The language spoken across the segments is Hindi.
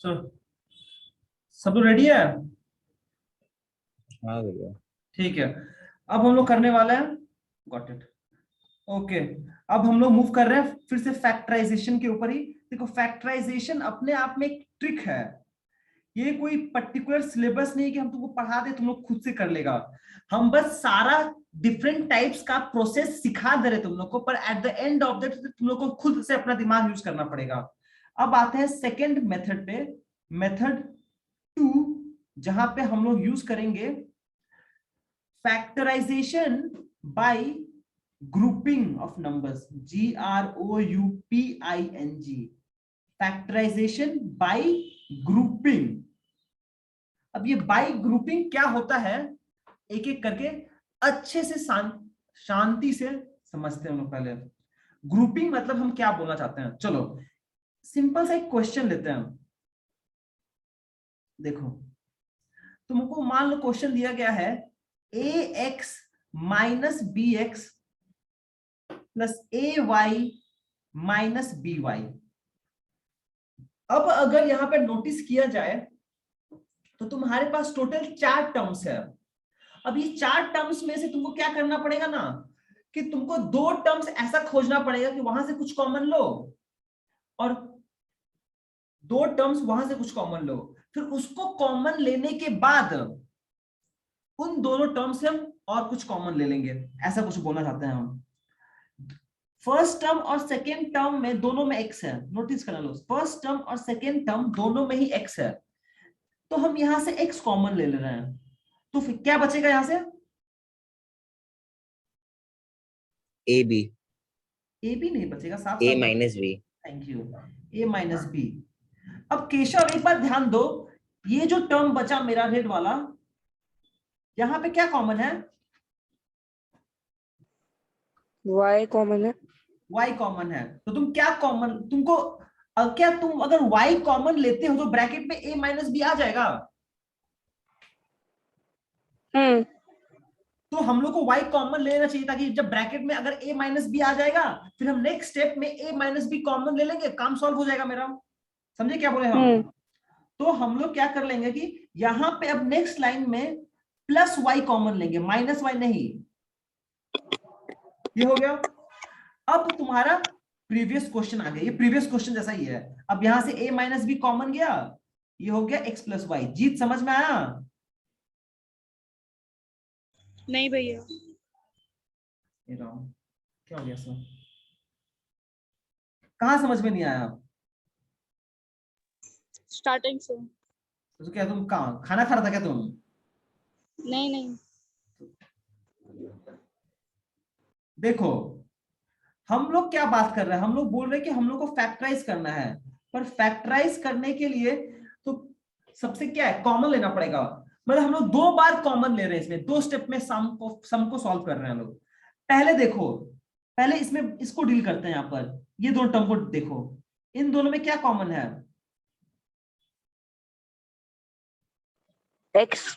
तो सब लोग रेडी है? हाँ भैया। ठीक है, अब हम लोग करने वाले हैं। Got it. ओके, अब हम लोग मूव कर रहे हैं फिर से फैक्टराइजेशन के ऊपर ही। देखो, फैक्टराइजेशन अपने आप में एक ट्रिक है। ये कोई पर्टिकुलर सिलेबस नहीं कि हम तुमको पढ़ा दे तुम लोग खुद से कर लेगा। हम बस सारा डिफरेंट टाइप्स का प्रोसेस सिखा दे रहे तुम लोग को, पर at the end of that तुम लोग को खुद से अपना दिमाग यूज करना पड़ेगा। अब आते हैं सेकेंड मेथड पे, मेथड 2, जहां पे हम लोग यूज करेंगे factorisation by grouping of numbers. GROUPING, factorisation by grouping. अब ये बाय ग्रुपिंग क्या होता है, एक एक करके अच्छे से शांति से समझते हैं हम लोग। पहले ग्रुपिंग मतलब हम क्या बोलना चाहते हैं, चलो सिंपल सा एक क्वेश्चन लेते हैं। देखो, तुमको मान लो क्वेश्चन दिया गया है AX minus BX plus AY minus BY। अब अगर यहां पे नोटिस किया जाए तो तुम्हारे पास टोटल 4 टर्म्स है। अब ये 4 टर्म्स में से तुमको क्या करना पड़ेगा ना, कि तुमको 2 टर्म्स ऐसा खोजना पड़ेगा कि वहां से कुछ कॉमन लो, और 2 टर्म्स वहां से कुछ कॉमन लो। फिर उसको कॉमन लेने के बाद उन दोनों टर्म्स से हम और कुछ कॉमन ले लेंगे। ऐसा कुछ बोलना चाहते हैं हम। फर्स्ट टर्म और सेकेंड टर्म में दोनों में x है, नोटिस करना लो। फर्स्ट टर्म और सेकेंड टर्म दोनों में ही x है, तो हम यहां से x कॉमन ले रहे हैं। तो फिर क्या बचेगा यहां से? ए बी नहीं बचेगा, साफ A साफ minus B. Thank you, A minus B. अब केशव एक बार ध्यान दो, ये जो टर्म बचा मेरा रेड वाला, यहां पे क्या कॉमन है? y कॉमन है। y कॉमन है, तो तुम क्या कॉमन, तुमको क्या तुम अगर y कॉमन लेते हो तो ब्रैकेट में a माइनस बी आ जाएगा। तो हम लोग को y कॉमन लेना चाहिए, ताकि जब ब्रैकेट में अगर a माइनस बी आ जाएगा, फिर हम नेक्स्ट स्टेप में a माइनस बी कॉमन ले लेंगे, काम सॉल्व हो जाएगा मेरा। समझे क्या बोले हम? तो हम लोग क्या कर लेंगे कि यहां पे अब नेक्स्ट लाइन में प्लस y कॉमन लेंगे, माइनस y नहीं। ये हो गया। अब तुम्हारा प्रीवियस क्वेश्चन आ गया, ये प्रीवियस क्वेश्चन जैसा ही है। अब यहां से a माइनस बी कॉमन गया, ये हो गया x प्लस वाई। जीत समझ में आया? नहीं भैया। क्या हो गया सर, कहां समझ में नहीं आया? स्टार्टिंग से। तो क्या तुम कहां खाना खा रहा था क्या तुम? नहीं नहीं। देखो, हम लोग क्या बात कर रहे हैं, हम लोग बोल रहे हैं कि हम लोग को फैक्टराइज करना है, पर फैक्टराइज करने के लिए तो सबसे क्या है, कॉमन लेना पड़ेगा। मतलब हम लोग 2 बार कॉमन ले रहे हैं, इसमें 2 स्टेप में सम को सॉल्व कर रहे हैं हम लोग। पहले देखो, पहले इसमें इसको डील करते हैं। यहां पर ये 2 टर्म को देखो, इन दोनों में क्या कॉमन है? x।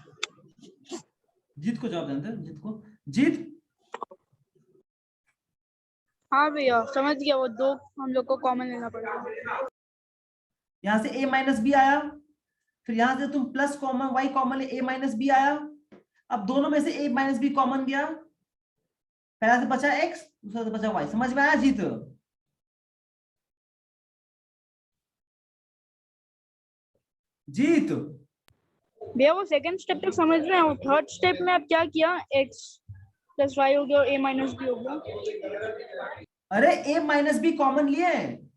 जीत को जवाब देते हैं, जीत को। जीत, हाँ भैया समझ गया, वो 2 हम लोग को कॉमन लेना पड़ेगा। यहां से a माइनस बी आया, फिर यहां से तुम plus common y common a minus B आया। अब दोनों में से a माइनस बी कॉमन गया, पहला से बचा x, दूसरा से बचा y। समझ में आया जीत? जीत भैया वो सेकंड स्टेप तक समझ रहे हो, थर्ड स्टेप में अब क्या किया, x प्लस वाई हो गया और a माइनस बी हो गया। अरे a माइनस बी कॉमन लिए,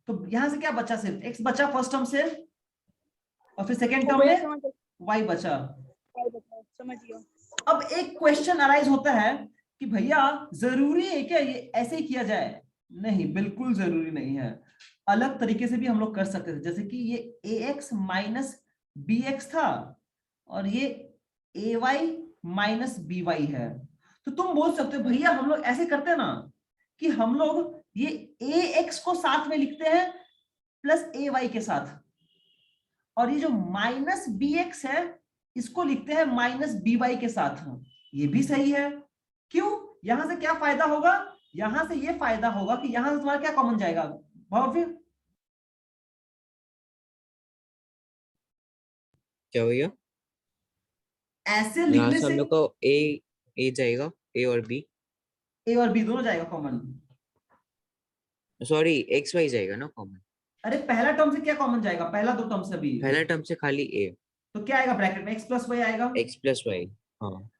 तो यहां से क्या बचा? सिर्फ x बचा फर्स्ट टर्म से, और फिर सेकेंड टर्म में y बचा। समझ गया। अब एक क्वेश्चन अराइज होता है कि भैया जरूरी है क्या ये ऐसे ही किया जाए? नहीं, बिल्कुल जरूरी नहीं है। अलग तरीके से भी हम लोग कर सकते थे, जैसे कि ये ax माइनस bx था, और ये ay माइनस by है। तो तुम बोल सकते हो भैया हम लोग ऐसे करते हैं ना, कि हम लोग ये ax को साथ में लिखते हैं प्लस ay के साथ, और ये जो माइनस bx है इसको लिखते हैं माइनस by के साथ। ये भी सही है। क्यों? यहां से क्या फायदा होगा? यहां से ये फायदा होगा कि यहां से तुम्हारा क्या कॉमन जाएगा, भाव? फिर क्या भैया? ऐसे यहाँ लिखने से हम से लोग को ए जाएगा, ए और बी, ए और बी दोनों जाएगा कॉमन। सॉरी एक्स वाई जाएगा ना कॉमन। अरे पहला टर्म से क्या कॉमन जाएगा, पहला दो टर्म से भी पहला टर्म से खाली ए, तो क्या आएगा ब्रैकेट में, एक्स प्लस वाई आएगा। एक्स प्लस वाई, हाँ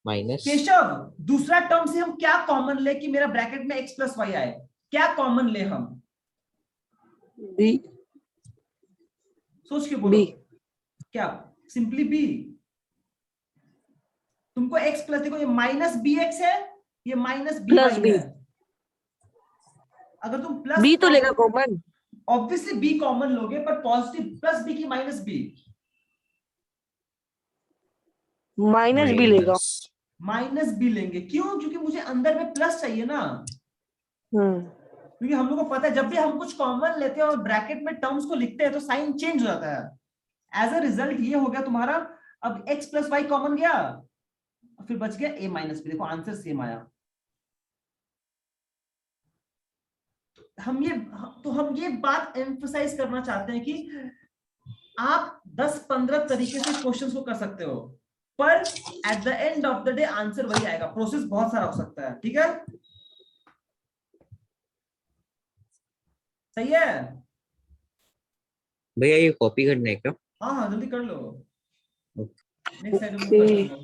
माइनस। केशव दूसरा टर्म से हम क्या कॉमन ले कि मेरा ब्रैकेट में एक्स प्लस वाई आए, क्या कॉमन ले हम, बी। सोच के बोलो। बी। क्या, सिंपली बी। तुमको एक्स प्लस, देखो ये माइनस बी एक्स है, ये minus B plus Y B. है। अगर तुम प्लस बी तो लेगा कॉमन। ऑब्वियसली बी कॉमन लोगे, पर पॉजिटिव प्लस बी की माइनस बी, माइनस बी लेगा। माइनस बी लेंगे। क्यों, क्योंकि मुझे अंदर में प्लस चाहिए ना, क्योंकि हम लोग को पता है जब भी हम कुछ कॉमन लेते हैं और ब्रैकेट में टर्म्स को लिखते हैं तो साइन चेंज हो जाता है। एज अ रिजल्ट ये हो गया तुम्हारा, अब x प्लस वाई कॉमन गया, फिर बच गया a माइनस बी। देखो आंसर सेम आया। हम ये बात एम्फसाइज करना चाहते हैं कि आप 10-15 तरीके से क्वेश्चंस को कर सकते हो, पर at the end of the day answer वही आएगा। प्रोसेस बहुत सारा हो सकता है, ठीक है, सही है। भैया ये कॉपी करना है क्या? हाँ हाँ जल्दी कर लो, नेक्स्ट साइड हम लोग Okay. करते हैं हम लोग।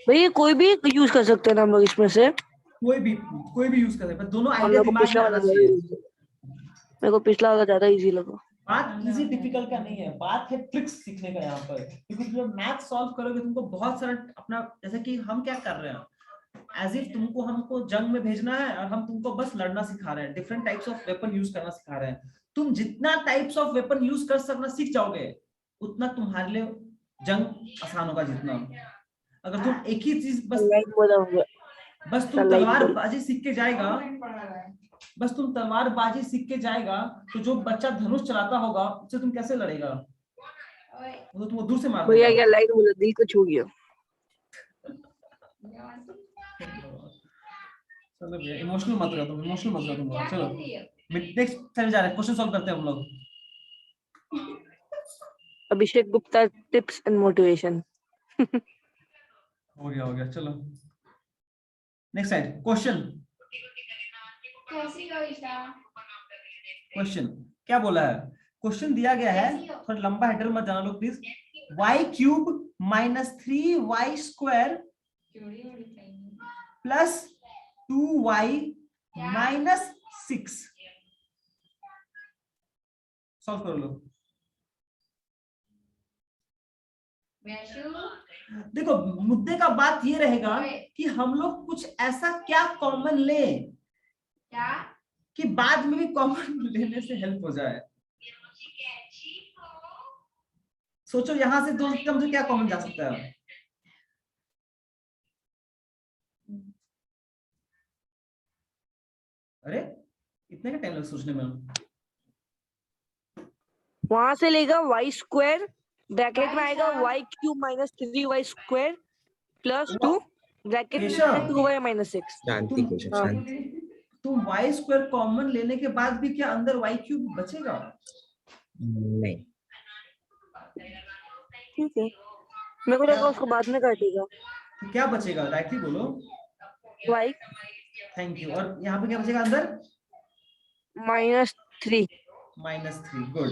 भैया कोई भी यूज कर सकते हैं ना हम लोग इसमें से। कोई भी यूज कर सकते हैं, दोनों हम आइडिया लोग को दिमाग में पिछला वाला आना चाहिए। मेरे को पिछला वाला ज्यादा इजी लगा। बात इजी डिफिकल्ट का नहीं है, बात है ट्रिक्स सीखने का यहाँ पर। क्योंकि जब मैथ सॉल्व करोगे तुमको बहुत सारा अपना, जैसे कि हम क्या कर रहे हैं, एज इफ तुमको हमको जंग में भेजना है और हम तुमको बस लड़ना सिखा रहे हैं, different types of weapon use करना सिखा रहे हैं। तुम जितना टाइप्स ऑफ वेपन यूज कर सकना सीख जाओगे, उतना तुम्हारे लिए जंग आसान होगा जीतना। अगर तुम एक ही चीज लाइक बोला होगा। बस तुम लाइक तलवारबाजी सीख के जाएगा, बस तुम तलवारबाजी सीख के जाएगा, तो जो बच्चा धनुष चलाता होगा उससे तुम कैसे लड़ेगा, वो तो तुमको दूर से मार भैया देगा। क्या लाइक बोला, दिल को छू गया। चलो भैया इमोशनल मत रहो तुम, इमोशनल मत रहो तुम। चलो नेक्स्ट टाइम जा रहे हैं, क्वेश्चन सॉल्व करते हैं हम लोग। Abhishek Gupta tips and motivation. हो गया चलो नेक्स्ट साइड। क्वेश्चन क्या बोला है, क्वेश्चन दिया गया है, थोड़ा लंबा हेडर मत जाना लोग please. y cube minus 3y square plus 2y minus 6 solve कर लो। देखो मुद्दे का बात ये रहेगा कि हम लोग कुछ ऐसा क्या कॉमन ले कि बाद में भी कॉमन लेने से हेल्प हो जाए। सोचो यहां से दो टर्म से क्या कॉमन जा सकता है। अरे इतने का टाइम लगा सोचने में। वहां से लेगा वाई स्क्वायर, ब्रैकेट में आएगा Y cube minus 3y square plus 2, bracket में केशव, 2y माइनस 6। शांति केशव, शांति। तुम y स्क्वायर कॉमन लेने के बाद भी क्या अंदर y क्यूब बचेगा? नहीं, ठीक है, मेरे को लगा उसको बाद में काटेगा। तो क्या बचेगा डायरेक्टली बोलो। Y thank you. और यहाँ पे क्या बचेगा अंदर? -3। -3 गुड।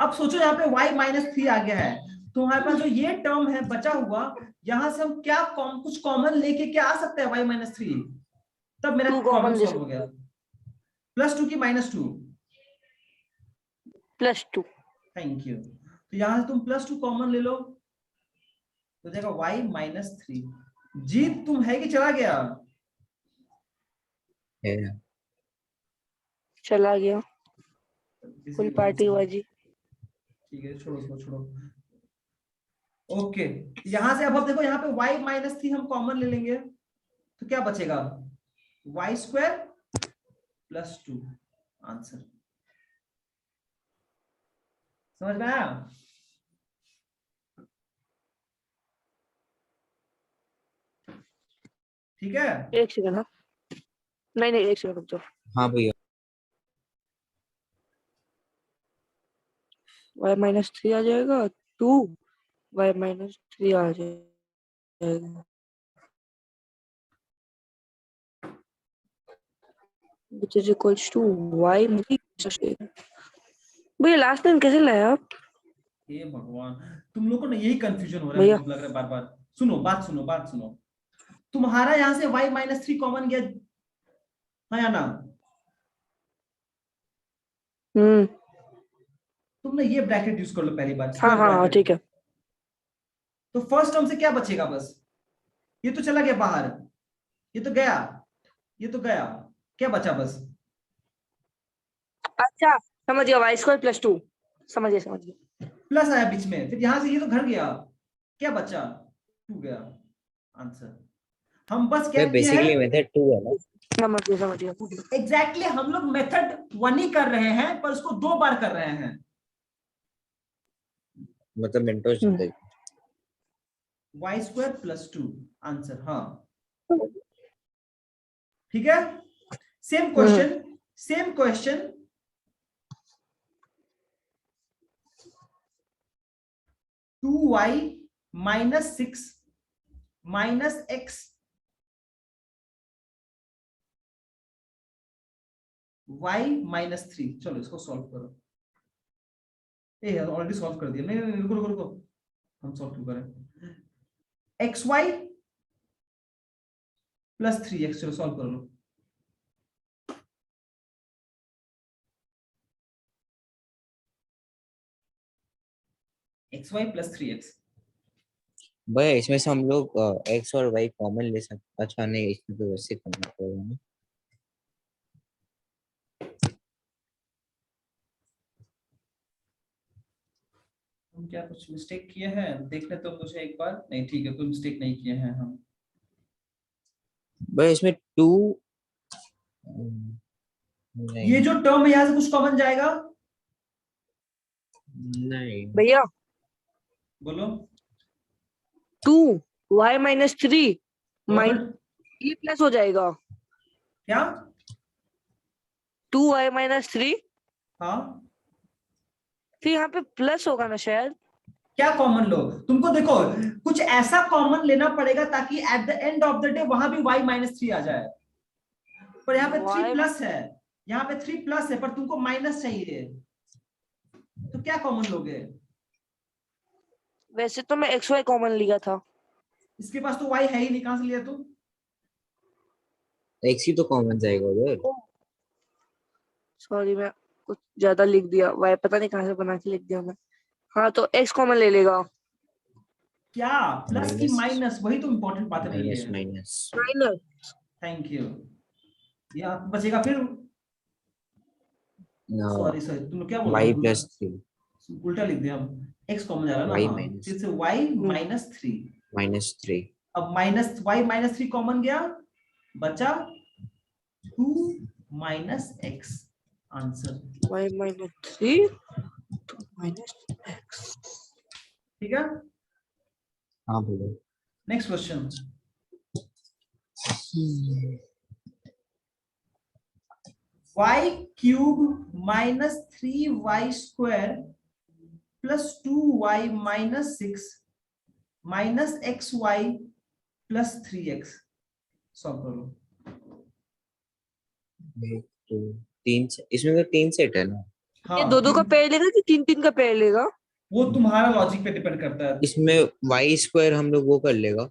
अब सोचो यहाँ पे y -3 आ गया है, तो हमारे पास जो ये टर्म है बचा हुआ, यहाँ से हम क्या कुछ कॉमन लेके क्या आ सकते हैं y -3, तब मेरा 2 प्रॉब्लम कॉमन ले सॉल्व हो गया। +2 की -2? +2। Thank you. तो यहाँ से तुम +2 कॉमन ले लो, तो देखो y -3। जीत तुम है कि चला गया? है। चला गया, फुल पार्टी हुआ जी। ठीक है छोड़ो उसको, छोड़ो। ओके यहां से अब देखो यहाँ पे y -3 हम कॉमन ले लेंगे, तो क्या बचेगा? y square +2 answer. समझ में आया? ठीक है, एक सेकंड। हाँ नहीं एक सेकंड रुक जाओ। हाँ भैया, y -3 आ जाएगा, y minus 3 आ जाएगा, which is equals to y minus 3। भैया लास्ट टाइम कैसे लाया आप? हे भगवान, तुम लोग को ना यही कंफ्यूजन हो रहा है, भैया। मुझे लग रहा है बार बार। सुनो बात सुनो, तुम्हारा यहाँ से y माइनस 3 कॉमन गया, हाँ या ना? तुमने ये ब्रैकेट यूज कर लो पहली बार, हाँ स्क्वायर हाँ ब्रैकेट। ठीक है। तो फर्स्ट टर्म से क्या बचेगा? बस ये तो चला गया बाहर, ये तो गया, ये तो गया, क्या बचा? बस अच्छा समझ गया, y स्क्वायर प्लस 2, समझ गया। प्लस आया बीच में, फिर यहां से ये तो घर गया, क्या बचा? 2 गया आंसर। हम बस क्या किए बेसिकली हैं, मेथड 2 है ना। समझ गया। एग्जैक्टली हम लोग मेथड 1 ही कर रहे हैं, पर उसको 2 बार कर रहे हैं। मतलब मिनटों जिंदगी। y स्क्वायर प्लस 2 आंसर, हाँ ठीक है। Same question 2y minus 6 minus x y minus 3। चलो इसको सॉल्व करो। ए यार ऑलरेडी सॉल्व कर दिया। नहीं रुको रुको रुको, हम सॉल्व क्यों करें? xy प्लस 3x, चलो सॉल्व कर लो। xy plus 3x। भाई इसमें से हम लोग x और y कॉमन ले सकते। अच्छा नहीं, इसमें तो वैसे करना पड़ेगा ना। हम क्या कुछ मिस्टेक किए हैं? देख ले तो मुझे एक बार। नहीं ठीक है, कोई मिस्टेक नहीं किए हैं हम। भाई इसमें 2 ये नहीं जो टर्म है यहाँ से कुछ कॉमन जाएगा? नहीं भैया बोलो 2y माइनस 3 बराबर ये प्लस हो जाएगा। क्या? 2y माइनस 3 हाँ, फिर यहाँ पे प्लस होगा ना शायद। क्या कॉमन लो? तुमको देखो कुछ ऐसा कॉमन लेना पड़ेगा ताकि at the end of the day वहां भी y माइनस 3 आ जाए। पर यहाँ पे 3 y प्लस है, यहाँ पे 3 प्लस है, पर तुमको माइनस चाहिए, तो क्या कॉमन लोगे? वैसे तो मैं xy कॉमन लिया था। इसके पास तो y है ही नहीं, कहां से लिया तुम? x ही तो कॉमन जाएगा उधर। सॉरी मैं कुछ ज्यादा लिख दिया, y पता नहीं कहाँ से बना के लिख दिया मैं। हाँ तो x कॉमन ले लेगा। क्या प्लस की माइनस माइनस? वही तो इंपॉर्टेंट बात है माइनस ये। Minus minus thank you. ये आपको बचेगा फिर, सॉरी तुम क्या बोल रहे y हो? प्लस 3 उल्टा लिख दिया हम। x कॉमन जा रहा है ना, y हाँ माइनस फिर से y माइनस 3। -3 अब माइनस y माइनस 3 कॉमन गया, बचा 2 minus x answer. y minus 3 minus x। ठीक है, हाँ बोलो। Next question. y cube minus 3y square plus 2y minus 6 minus xy plus 3x solve करो। 1 2 3 इसमें तो 3 सेट है ना। ये हाँ, दो का पेयर लेगा कि 3 का पेयर लेगा? वो तुम्हारा लॉजिक पे डिपेंड करता है। इसमें y स्क्वायर हम लोग वो कर लेगा।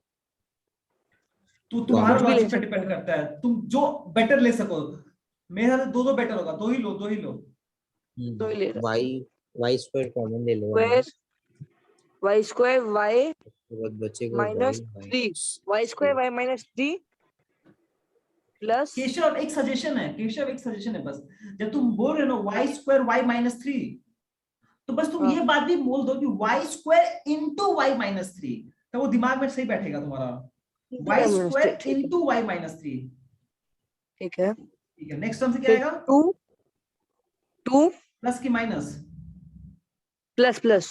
तो तुम्हारा कुछ भी ले लॉजिक पे सकते डिपेंड हैं। करता है, तुम जो बेटर ले सको। मेरे ख्याल से दो बेटर होगा, दो ही लो, दो ही लो। तो ही ले y स्क्वायर कॉमन ले लेगा हम स्क्वायर y स्क्वायर y उसके बाद बचेगा y minus 3 y square y minus 3 plus Keshav एक सजेशन है, बस जब तुम बोल रहे हो ना y स्क्वायर y माइनस 3, तो बस तुम ये बात भी बोल दो कि y square into y minus 3, तो वो दिमाग में सही बैठेगा तुम्हारा। y square into y minus 3। ठीक है। ठीक है, नेक्स्ट टर्म से क्या आएगा? 2 प्लस की minus? Plus plus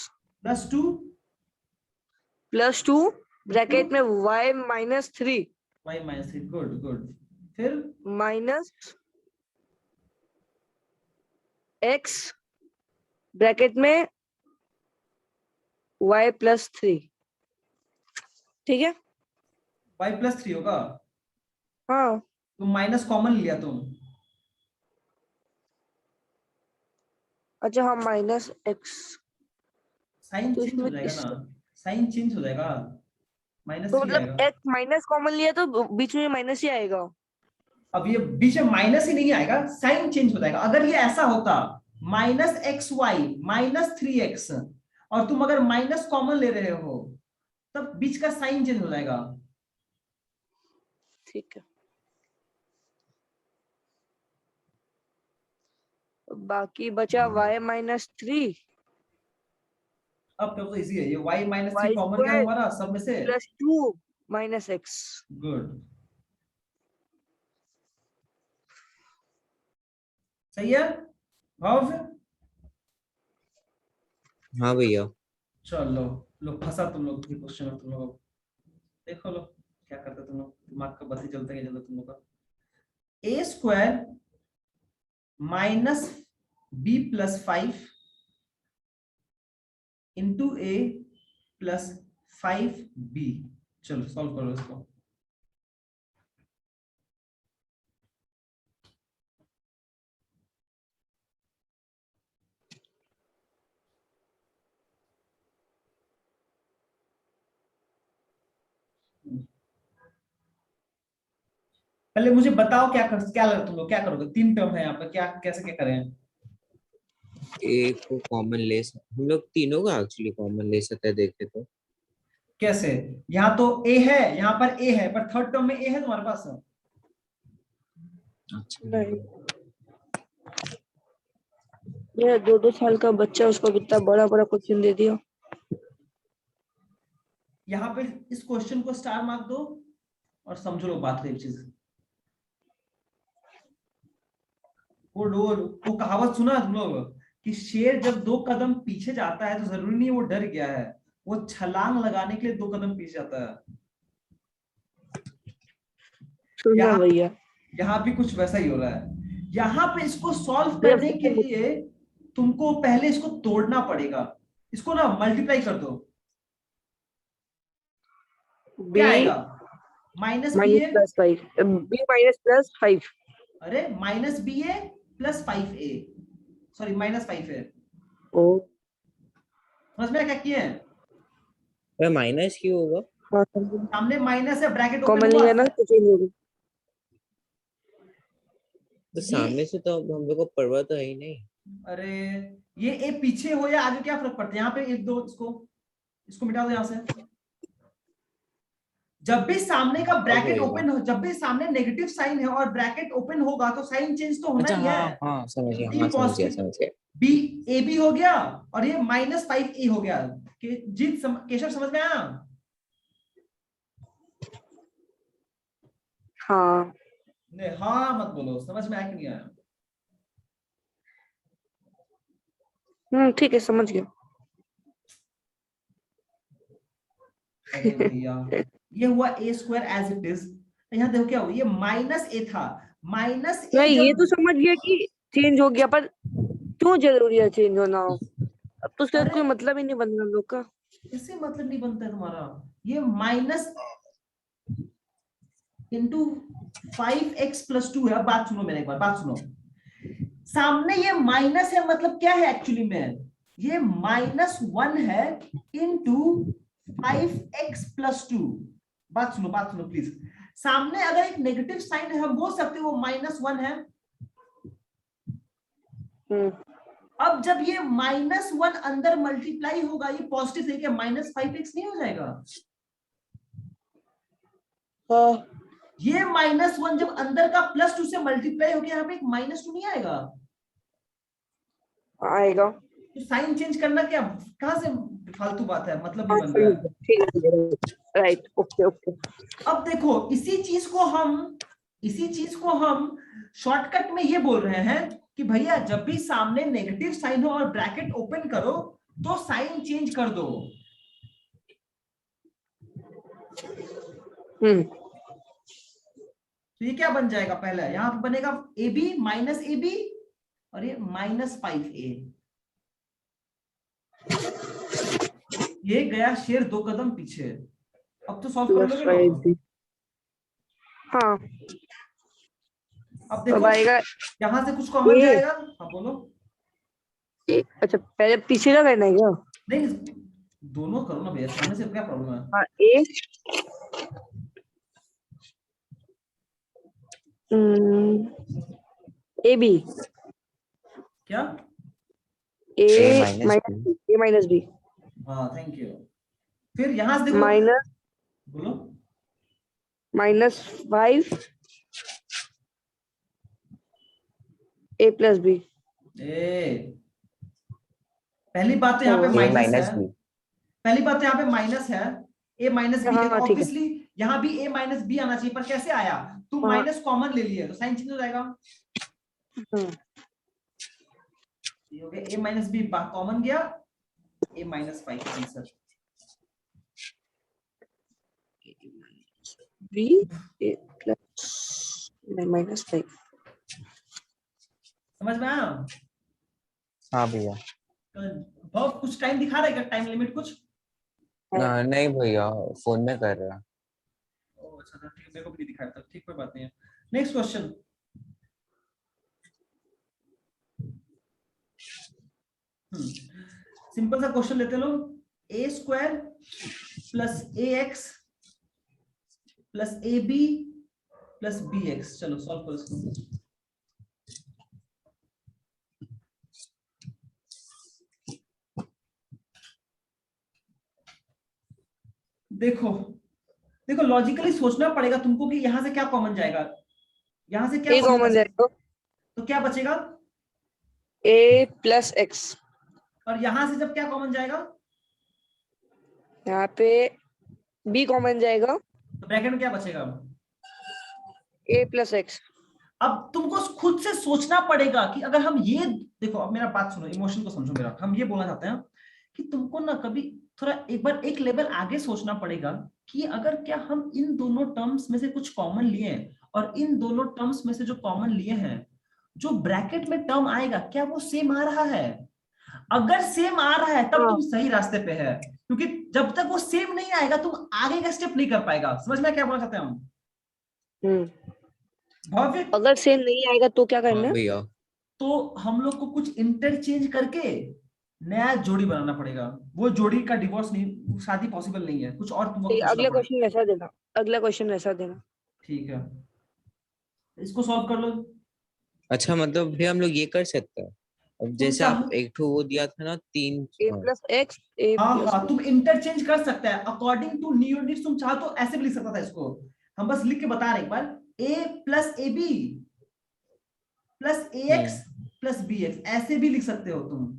plus 2 bracket में y minus 3 y minus 3। Good good. फिर माइनस x ब्रैकेट में y प्लस 3। ठीक है। y+3 होगा। हाँ तुम माइनस कॉमन लिया तुम। अच्छा, हाँ माइनस x। साइन तो चेंज हो इसमें जाएगा इस ना, साइन चेंज हो जाएगा, तो -3 मतलब आएगा। x माइनस कॉमन लिया तो बीच में माइनस ही आएगा। अब ये बीच में माइनस ही नहीं आएगा, साइन चेंज हो जाएगा। अगर ये ऐसा होता -xy -3x और तुम अगर माइनस कॉमन ले रहे हो तब बीच का साइन चेंज हो जाएगा। ठीक है। बाकी बचा y माइनस 3 अब तो इजी है, ये y -3 y कॉमन है स्क्वायर हमारा सब में से। Plus 2 minus x। गुड, सही है भाव। हाँ भैया। चलो लो फंसा तुम लोग के क्वेश्चन में, तुम लोग देखो लो क्या करते तुम लोग, दिमाग का बत्ती जलता है जल्दी तुम लोग का। a² -b+5 into a plus 5b। चलो सॉल्व करो इसको। पहले मुझे बताओ तुम लोग क्या करोगे, 3 टर्म है यहाँ पे, क्या कैसे क्या करें। एक को कॉमन ले सकते हम लोग, तीनों का एक्चुअली कॉमन ले सकते हैं देखे तो। कैसे, यहाँ तो a है, यहाँ पर a है, पर थर्ड टर्म में a है तुम्हारे पास। अच्छा नहीं, ये 2-2 साल का बच्चा, उसको कितना बड़ा बड़ा क्वेश्चन दे दिया। यहाँ पे इस क्वेश्चन को स्टार मार्क दो और समझ लो बात को एक चीज। वो कहावत सुना है तुम लोग कि शेर जब 2 कदम पीछे जाता है तो जरूरी नहीं वो डर गया है, वो छलांग लगाने के लिए 2 कदम पीछे जाता है। सुना भैया। यहाँ भी कुछ वैसा ही हो रहा है। यहाँ पे इसको सॉल्व करने के लिए तुमको पहले इसको तोड़ना पड़ेगा, इसको ना मल्टीप्लाई कर दो। क्या आएगा, minus -ba, plus 5 b minus plus 5। अरे -ba plus 5a, sorry -5a। ओ समझ में क्या किए हैं, भाई माइनस क्यों होगा? सामने माइनस है, ब्रैकेट ओपन कॉमन हुआ। लिया ना तो चेंज हो गया। तो सामने से तो अब हम लोग को परवा तो है ही नहीं। अरे ये ए पीछे हो या आगे क्या फर्क पड़ता है, यहाँ पे 1 2 इसको मिटा दो यहाँ से। जब भी सामने का ब्रैकेट ओपन हो, जब भी सामने नेगेटिव साइन है और ब्रैकेट ओपन होगा तो साइन चेंज तो होना अच्छा ही है। हाँ हाँ समझ गया, बी हाँ समझ गया पॉजिटिव, समझ गया। बी ए बी हो गया और ये -5a हो गया। केशव समझ में आया। हाँ नहीं हाँ मत बोलो, समझ में आया कि नहीं आया। ठीक है, समझ गया। अरे भैया ये हुआ a² एज इट इज। यहाँ देखो क्या हुआ, ये -a था, -a नहीं, ये जब तो समझ गया कि चेंज हो गया, पर क्यों जरूरी है चेंज होना हो? अब तो उसका कोई मतलब ही नहीं बन रहा लोग का। इससे मतलब नहीं बनता है तुम्हारा, ये माइनस इंटू 5x+2 है। अब बात सुनो मेरे, एक बार बात सुनो, सामने ये माइनस है, मतलब क्या है एक्चुअली में, ये -1 है इंटू 5x+2। बात सुनो प्लीज, सामने अगर एक नेगेटिव साइन है हम बोल सकते हो वो -1 है। अब जब ये -1 अंदर मल्टीप्लाई होगा, ये पॉजिटिव है, क्या -5x नहीं हो जाएगा? ये -1 जब अंदर का +2 से मल्टीप्लाई हो गया, यहाँ पे एक -2 नहीं आएगा? आएगा। तो साइन चेंज करना क्या, कहां से फालतू बात है, मतलब नहीं बन रहा है। ठीक है, राइट, ओके ओके। अब देखो इसी चीज को हम शॉर्टकट में ये बोल रहे हैं कि भैया जब भी सामने नेगेटिव साइन हो और ब्रैकेट ओपन करो तो साइन चेंज कर दो। तो ये क्या बन जाएगा, पहले यहां पे बनेगा ab -ab और ये -5a। ये गया शेर 2 कदम पीछे। अब तो सॉल्व कर प्लस लोगे फाइव लोग। बी। हाँ अब अब देखो आएगा यहाँ से कुछ कॉमन ए। जाएगा। हाँ बोलो। अच्छा पहले पीछे का करना है क्या? नहीं दोनों करो ना भैया, सामने से क्या प्रॉब्लम है। हाँ ए ए बी क्या? A A minus B. A minus B हाँ थैंक यू। फिर यहाँ से देखो, माइनस बोलो। -5 ए प्लस बी। ए पहली बात तो यहाँ पे हाँ A माइनस minus है। B. पहली बात तो यहाँ पे माइनस है, ए माइनस बी है, तो हाँ ठीक है। ऑब्वियसली यहाँ भी ए माइनस बी आना चाहिए, पर कैसे आया? तुम हाँ माइनस कॉमन ले लिए तो साइन चेंज हो जाएगा। हाँ ये हो गया ए माइनस बी कॉमन गया, ए माइनस 5 आंसर। बी ए प्लस -5। समझ में आया? हाँ भैया। बहुत कुछ टाइम दिखा रहा है क्या, टाइम लिमिट कुछ? नहीं भैया, फोन में कर रहा। ओह अच्छा ठीक है, मेरे को भी नहीं दिखाया था, ठीक कोई बात नहीं है। Next question. सिंपल सा क्वेश्चन लेते लोग। A square plus A X plus A B plus B X. चलो सॉल्व करो इसको। देखो देखो लॉजिकली सोचना पड़ेगा तुमको कि यहां से क्या कॉमन जाएगा, यहां से क्या ए कॉमन जाएगा तो क्या बचेगा? ए प्लस एक्स। और यहां से जब क्या कॉमन जाएगा यहाँ पे बी कॉमन जाएगा, तो ब्रैकेट में क्या बचेगा? ए प्लस एक्स। अब तुमको खुद से सोचना पड़ेगा कि अगर हम ये देखो, अब मेरा बात सुनो, इमोशन को समझो मेरा। हम ये बोलना चाहते हैं कि तुमको ना कभी थोड़ा एक बार एक लेवल आगे सोचना पड़ेगा कि अगर क्या हम इन दोनों टर्म्स में से कुछ कॉमन लिए और इन दोनों टर्म्स में से जो कॉमन लिए हैं, जो ब्रैकेट में टर्म आएगा क्या वो सेम आ रहा है? अगर सेम आ रहा है तब हाँ। तुम सही रास्ते पे है, क्योंकि जब तक वो सेम नहीं आएगा तुम आगे का स्टेप नहीं कर पाएगा। समझ में क्या बोलना चाहते हैं हम? भव्य अगर सेम नहीं आएगा तो क्या करना हाँ है? भैया। तो हम लोग को कुछ इंटरचेंज करके नया जोड़ी बनाना पड़ेगा। वो जोड़ी का डिवोर्स नहीं, शादी पॉसिबल नहीं है, कुछ और तुमको पूछना अगला पड़ेगा। क्वेश्चन वैसा देना, अगला क्वेश्चन वैसा देना। ठीक है, इसको सॉल्व कर लो। अच्छा मतलब भैया हम लोग ये कर सकते हैं, अब जैसे चाहो आप एक ठो वो दिया था ना 3। ए प्लस एक्स ए हाँ प्लस हाँ तुम इंटरचेंज कर सकते हैं अकॉर्डिंग टू न्यू नीड्स। तुम चाहो तो ऐसे भी लिख सकता था इसको, हम बस लिख के बता रहे एक बार। A plus A B plus A X plus B X, ऐसे भी लिख सकते हो तुम।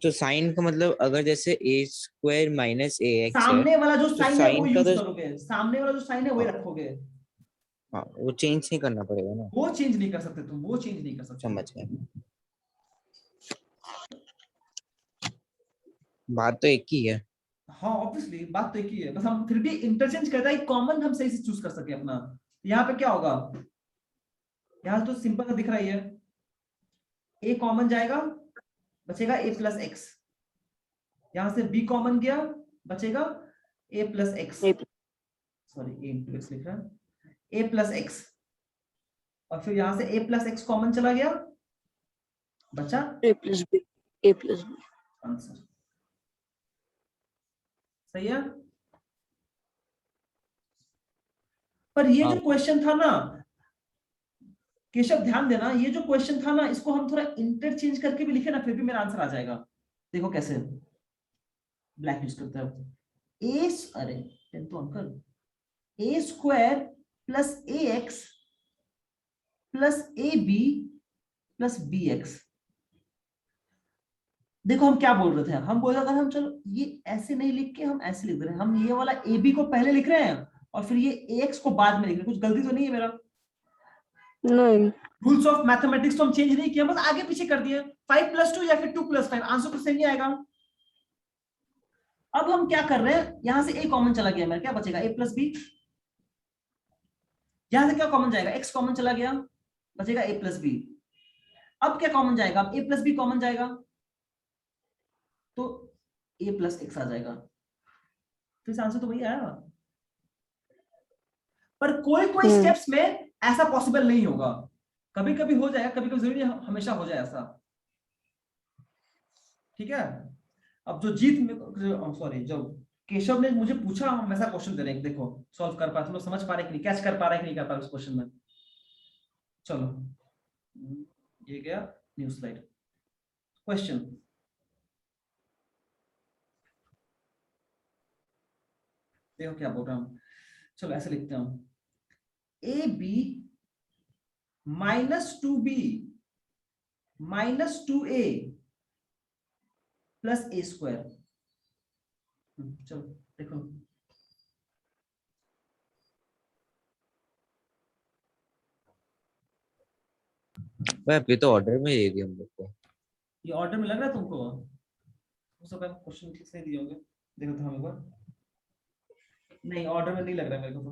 तो साइन का मतलब अगर जैसे ए स्क्वायर माइनस ए एक्स है, सामने वाला जो तो साइन है वो साइन का यूज तो करोगे, सामने वाला जो साइन है वही रखोगे। हाँ वो चेंज नहीं करना पड़ेगा ना। वो चेंज नहीं कर सकते तुम, वो चेंज नहीं कर सकते। समझ गए, बात तो एक ही है। हाँ ऑब्वियसली बात तो एक ही है, बस हम फिर भी इंटरचेंज करता है, कॉमन हम सही से चूज कर सके अपना। यहाँ पे क्या होगा, यहाँ तो सिंपल सा दिख रहा है, ए कॉमन जाएगा बचेगा ए प्लस एक्स, यहां से बी कॉमन गया बचेगा ए प्लस एक्स, सॉरी ए इंटू एक्स लिख रहा है, ए प्लस एक्स। और फिर यहां से ए प्लस एक्स कॉमन चला गया, बचा ए प्लस बी, ए प्लस बी। आंसर सही है। पर ये जो क्वेश्चन था ना केशव, ध्यान देना, ये जो क्वेश्चन था ना इसको हम थोड़ा इंटरचेंज करके भी लिखे ना फिर भी मेरा आंसर आ जाएगा। देखो कैसे, ब्लैक यूज करते हैं। ए अरे पेन तो uncle, A square plus A X plus A B plus B X. देखो हम क्या बोल रहे थे, हम बोल रहे थे हम चलो ये ऐसे नहीं लिख के हम ऐसे लिख रहे हैं, हम ये वाला ए बी को पहले लिख रहे हैं और फिर ये ए एक्स को बाद में लिख रहे हैं। कुछ गलती तो नहीं है मेरा? नहीं, रूल्स ऑफ मैथमेटिक्स तो हम चेंज नहीं किया, बस आगे पीछे कर दिए। 5 + 2 या फिर 2 + 5, आंसर तो सेम ही आएगा। अब हम क्या कर रहे हैं, यहां से ए कॉमन चला गया मेरा, क्या बचेगा ए प्लस बी। यहां से क्या कॉमन जाएगा, एक्स कॉमन चला गया बचेगा ए प्लस बी। अब क्या कॉमन जाएगा, अब ए प्लस बी कॉमन जाएगा, तो a प्लस एक्स आ जाएगा। तो इस आंसर तो वही आया, पर कोई कोई स्टेप्स में ऐसा पॉसिबल नहीं होगा, कभी कभी हो जाएगा, कभी कभी जरूरी हमेशा हो जाए ऐसा, ठीक है। अब जो सॉरी जो केशव ने मुझे पूछा, हम वैसा क्वेश्चन दे रहे हैं, देखो सॉल्व कर पाए, तुम लोग समझ पा रहे कि नहीं, कैच कर पा रहे कि नहीं कर पा रहे उस क्वेश्चन में। चलो ये गया न्यू स्लाइड। क्वेश्चन, देखो क्या बोल रहा हूं, चलो ऐसे लिखते हैं, A B minus 2b minus 2a plus a square. चलो देखो, भाई अभी तो ऑर्डर में दे दिया हम लोग को। ये ऑर्डर में लग रहा है तुमको? हो सकता है क्वेश्चन ठीक से दिए होंगे, देखो तो हम एक बार। नहीं, ऑर्डर में नहीं लग रहा है मेरे को। तो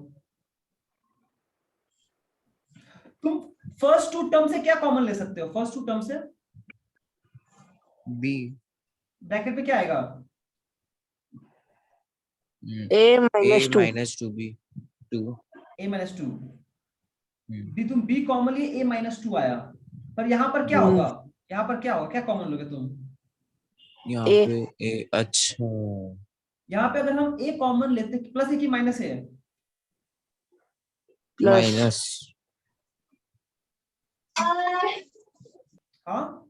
तुम फर्स्ट टू टर्म से क्या कॉमन ले सकते हो? फर्स्ट टू टर्म से b ब्रैकेट में क्या आएगा? a a minus 2 minus 2b 2 a minus 2 b, तुम b कॉमन लिए, a minus 2 आया, पर यहाँ पर क्या होगा? यहाँ पर क्या होगा, क्या कॉमन लोगे तुम? यहाँ A. पे a, अच्छा यहाँ पे अगर हम a कॉमन लेते, प्लस है कि माइनस है? प्लस माइनस हाँ,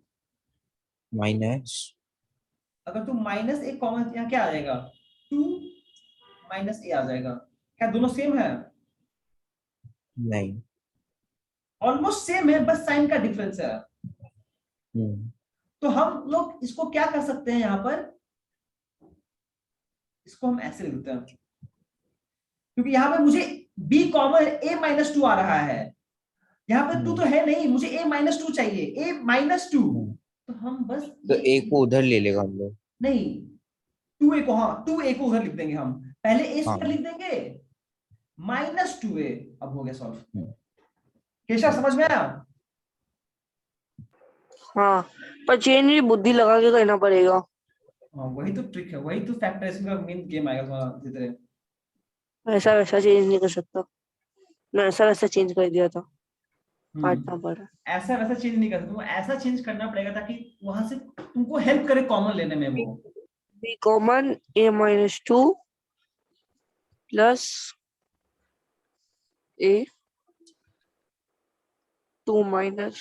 माइनस अगर तुम माइनस a कॉमन, यहाँ क्या आ जाएगा? 2 माइनस a आ जाएगा। क्या दोनों सेम है? नहीं। ऑलमोस्ट सेम है, बस साइन का डिफरेंस है। तो हम लोग इसको क्या कर सकते हैं, यहाँ पर इसको हम ऐसे लिखते हैं, क्योंकि यहाँ पे मुझे b कॉमन a माइनस 2 आ रहा है, यहाँ पे 2 तो है नहीं, मुझे a माइनस 2 चाहिए, a माइनस 2। तो हम बस तो a को उधर ले लेगा हम लोग। नहीं, 2a को, हाँ 2a को उधर लिख देंगे हम, पहले a हाँ। स्क्वायर लिख देंगे माइनस 2a। अब हो गया सॉल्व। केशव समझ में आया? हाँ, पर चेंज भी बुद्धि लगा के करना पड़ेगा। हाँ वही तो ट्रिक है, वही तो फैक्टराइजेशन का मेन गेम आएगा तुम्हारा जितने। ऐसा वैसा चेंज नहीं कर सकता, मैं ऐसा वैसा चेंज कर दिया था, काटना पड़ा। ऐसा वैसा चेंज नहीं कर सकते, तुमको ऐसा चेंज करना पड़ेगा ताकि वहां से तुमको हेल्प करे कॉमन लेने में। वो b common a minus 2 plus a 2 minus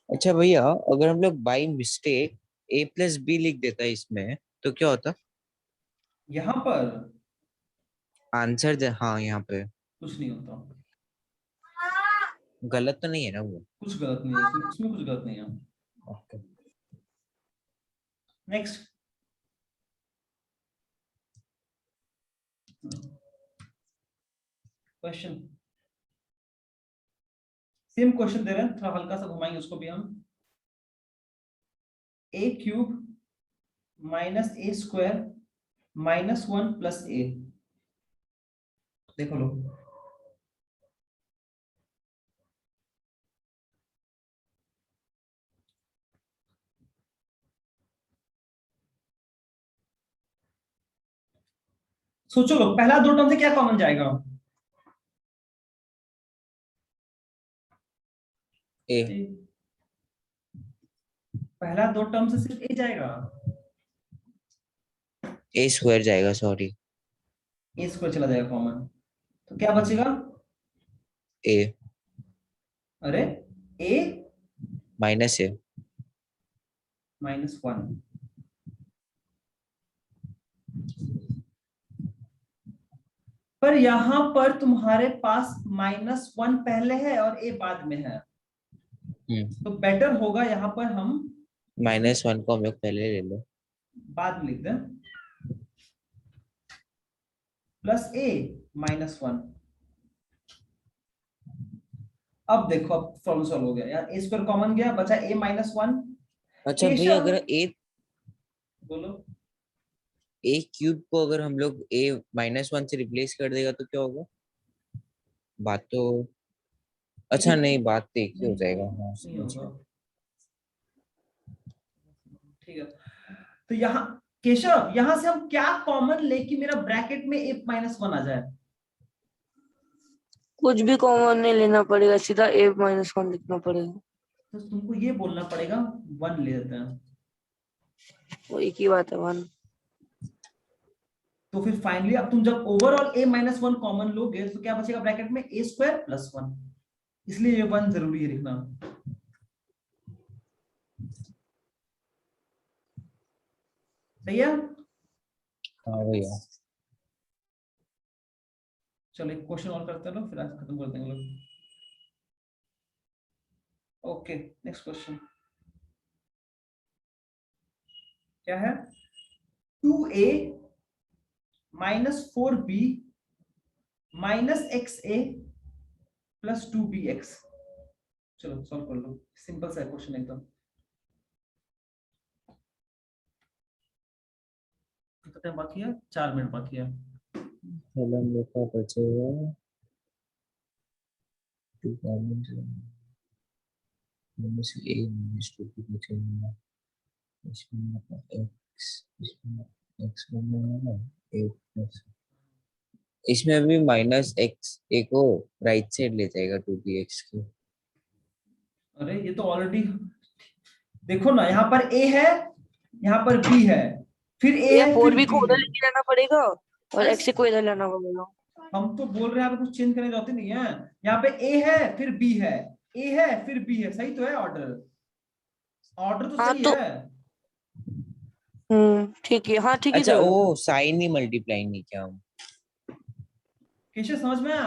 अच्छा भैया, अगर हम लोग by mistake a plus b लिख देता है इसमें तो क्या होता? यहाँ पर आंसर हाँ यहाँ पे कुछ नहीं होता, गलत तो नहीं है ना वो? कुछ गलत नहीं है इसमें, इसमें कुछ गलत नहीं है। Okay. Next question, same question दे रहे हैं, थोड़ा हल्का सा घुमाएंगे उसको भी हम। a cube minus a square minus 1 plus a। देखो लो, सोचो लो, पहला दो टर्म से क्या कॉमन जाएगा? a पहला दो टर्म से सिर्फ a जाएगा, a स्क्वायर जाएगा, सॉरी a स्क्वायर चला जाएगा कॉमन, तो क्या बचेगा? a अरे a माइनस a माइनस 1। पर यहां पर तुम्हारे पास माइनस 1 पहले है और a बाद में है, तो बेटर होगा यहाँ पर हम -1 को हम लोग पहले ले लो, बाद में लिख दें, प्लस a माइनस 1। अब देखो, अब प्रॉब्लम सॉल्व हो गया यार, a स्क्वायर कॉमन गया, बचा a माइनस 1। अच्छा भैया अगर a बोलो, ए क्यूब को अगर हम लोग ए -1 से रिप्लेस कर देगा तो क्या होगा? बात तो अच्छा लेकिन नहीं, बात तो एक ही हो नहीं जाएगा। हाँ नहीं समझ होगा। गया। ठीक है, तो यहाँ केशव, यहाँ से हम क्या कॉमन ले कि मेरा ब्रैकेट में a -1 आ जाए? कुछ भी कॉमन नहीं लेना पड़ेगा, सीधा a-1 लिखना पड़ेगा। तो तुमको ये बोलना पड़ेगा 1 ले लेते हैं। वो एक ही बात है, 1। तो फिर फाइनली अब तुम जब ओवरऑल a -1 कॉमन लोगे तो क्या बचेगा ब्रैकेट में? a² + 1। इसलिए ये 1 जरूरी है लिखना। सही है? हाँ भैया। चलो एक क्वेश्चन और करते हैं लोग, फिर आज खत्म कर देंगे लोग। ओके, नेक्स्ट क्वेश्चन क्या है? 2a - 4b - xa + 2bx। चलो सॉल्व कर लो, सिंपल सा क्वेश्चन एकदम। कितना टाइम बाकी है? 4 मिनट बाकी है। चलो हम लोग का बचेगा 2 -a - 2 बचेगा। इसमें x, इसमें x बनेगा 8 इसमें अभी -x a को राइट साइड ले जाएगा 2bx को। अरे ये तो ऑलरेडी, देखो ना, यहाँ पर a है, यहाँ पर b है, फिर a ये है, फिर 4b को b उधर है। लेके जाना पड़ेगा और अरे x को इधर लाना पड़ेगा। हम तो बोल रहे हैं, यहाँ पे कुछ चेंज करने जाते नहीं है। यहाँ पे a है, फिर b है, a है, फिर b है। सही तो है ऑर्डर? ऑर्डर तो हाँ सही तो है। ठीक है, हाँ ठीक ही अच्छा तो है। वो साइन ही मल्टीप्लाई नहीं किया हम। केशव समझ में आया?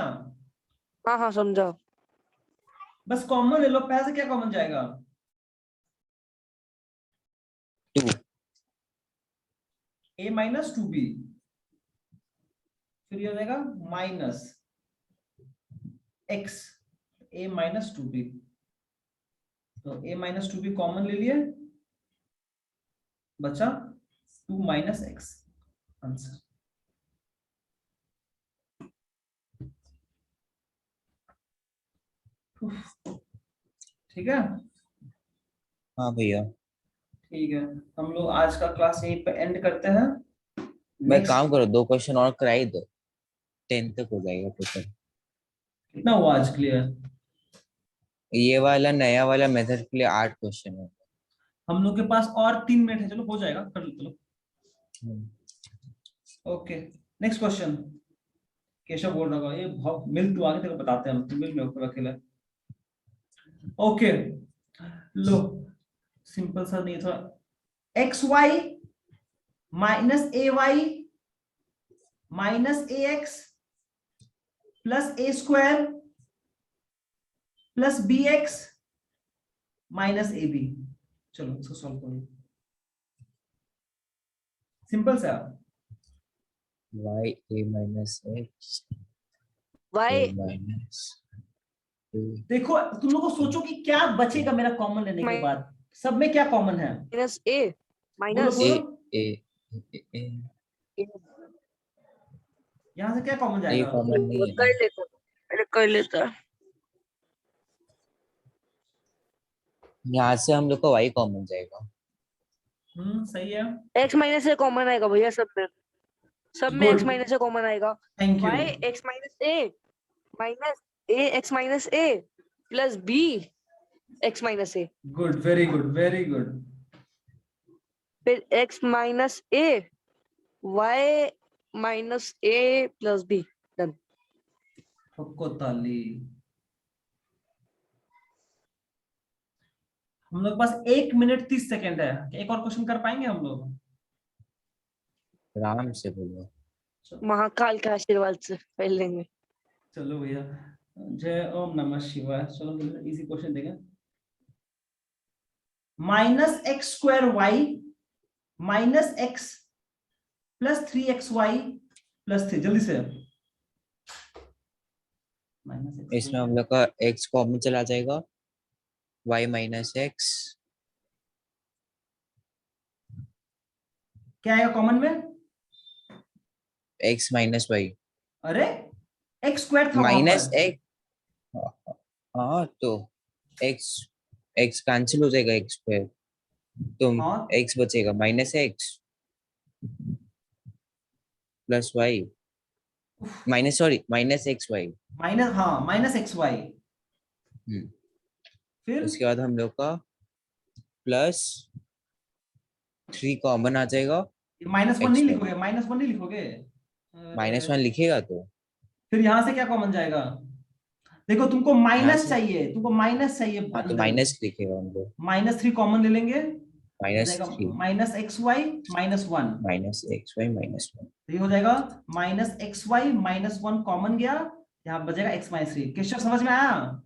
हाँ हाँ समझा। बस कॉमन ले लो, पहले से क्या कॉमन जाएगा? 2 a - 2b, फिर ये हो जाएगा -x a - 2b। तो a - 2b कॉमन ले लिए, बचा 2 - x। आंसर। ठीक है, हाँ भैया। ठीक है। हम लोग आज का क्लास यहीं पे एंड करते हैं। मैं नेक्स्ट काम करो, 2 क्वेश्चन और कराई दो, 10 तक हो जाएगा टोटल। कितना हुआ आज क्लियर? ये वाला नया वाला मेथड के लिए 8 क्वेश्चन है। हम लोग के पास और 3 मिनट है, चलो हो जाएगा, कर लो चलो। Okay, next question. केशव बोल रहा होगा ये बहुत मिल, तू आगे तेरे को बताते हैं, तुम मिल में हो अकेला। ओके लो, सिंपल सा नहीं था। xy - ay - ax + a² + bx - ab। चलो इसको सॉल्व करो, सिंपल सा। y a minus x a y minus a देखो तुम लोग को सोचो कि क्या बचेगा मेरा कॉमन लेने के बाद। सब में क्या कॉमन है? माइनस a बोलो माइनस बोलो, a a यहाँ से क्या कॉमन a जाएगा? कॉमन नहीं है कर ना। लेता, अरे कर लेता। यहाँ से हम लोग का y कॉमन जाएगा। सही है। x माइनस a कॉमन आएगा भैया, सब में x good, minus a common आएगा। Thank you. y x minus a x minus a plus b x minus a, good, very good, very good. फिर x minus a y minus a plus b। Done. ठोको ताली। हम लोग के पास 1 मिनट 30 सेकेंड है, एक और क्वेश्चन कर पाएंगे हम लोग? आराम से बोलो। महाकाल के आशीर्वाद से कर लेंगे। चलो भैया, जय ओम नमः शिवाय। चलो इजी क्वेश्चन देंगे। -x² y -x + 3xy + 3। जल्दी से। इसमें हम लोग का x कॉमन चला जाएगा, y माइनस एक्स क्या आएगा कॉमन में? एक्स माइनस वाई अरे एक्स स्क्वायर था वहां माइनस पर। एक्स, हाँ तो एक्स एक्स कैंसिल हो जाएगा एक्स स्क्वायर, तो हाँ एक्स बचेगा minus X plus Y minus, sorry minus X Y. Minus, हाँ माइनस एक्स वाई, फिर उसके बाद हम लोग का प्लस 3 कॉमन आ जाएगा, माइनस वन एक्स नहीं स्क्वायर लिखोगे, माइनस वन नहीं लिखोगे? माइनस 1 लिखेगा तो फिर यहाँ से क्या कॉमन जाएगा? देखो तुमको यहाँ माइनस से, चाहिए, तुमको माइनस चाहिए हाँ तो अंदर, माइनस लिखेगा हम लोग, माइनस थ्री कॉमन ले लेंगे, हो माइनस जाएगा 3 minus X Y minus one. Minus X Y minus 1। तो ये हो जाएगा minus X Y minus one, common गया, यहाँ बचेगा एक्स माइनस थ्री। क्वेश्चन समझ में आया?